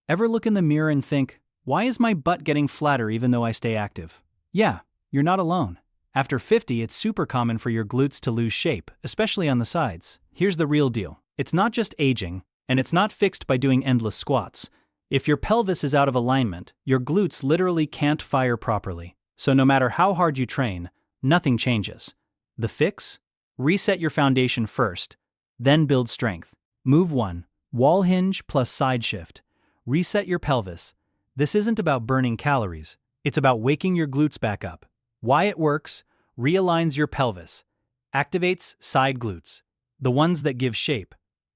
Ever look in the mirror and think, why is my butt getting flatter even though I stay active? Yeah, you're not alone. After 50, it's super common for your glutes to lose shape, especially on the sides. Here's the real deal. It's not just aging, and it's not fixed by doing endless squats. If your pelvis is out of alignment, your glutes literally can't fire properly. So no matter how hard you train, nothing changes. The fix? Reset your foundation first, then build strength. Move 1. Wall hinge plus side shift. Reset your pelvis. This isn't about burning calories. It's about waking your glutes back up. Why it works: realigns your pelvis, activates side glutes, the ones that give shape,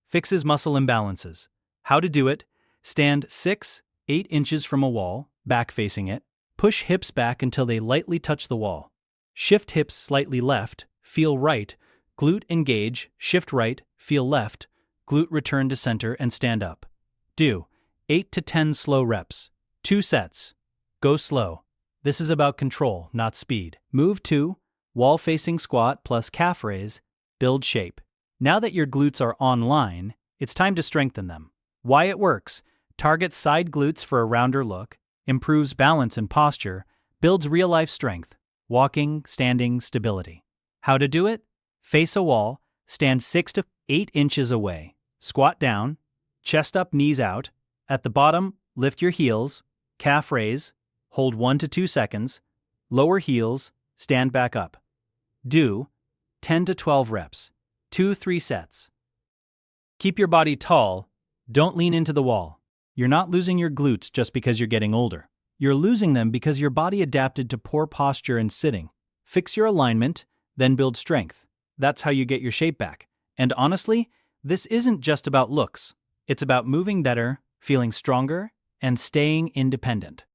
fixes muscle imbalances. How to do it: stand 6-8 inches from a wall, back facing it, push hips back until they lightly touch the wall. Shift hips slightly left, feel right, glute engage, shift right, feel left, glute return to center and stand up. Do 8 to 10 slow reps, 2 sets. Go slow. This is about control, not speed. Move 2. Wall-facing squat plus calf raise. Build shape. Now that your glutes are online, it's time to strengthen them. Why it works: targets side glutes for a rounder look, improves balance and posture, builds real-life strength, walking, standing, stability. How to do it? Face a wall, stand 6 to 8 inches away, squat down, chest up, knees out. At the bottom, lift your heels, calf raise, hold 1 to 2 seconds, lower heels, stand back up. Do 10 to 12 reps, 2-3 sets. Keep your body tall, don't lean into the wall. You're not losing your glutes just because you're getting older. You're losing them because your body adapted to poor posture and sitting. Fix your alignment, then build strength. That's how you get your shape back. And honestly, this isn't just about looks. It's about moving better, feeling stronger, and staying independent.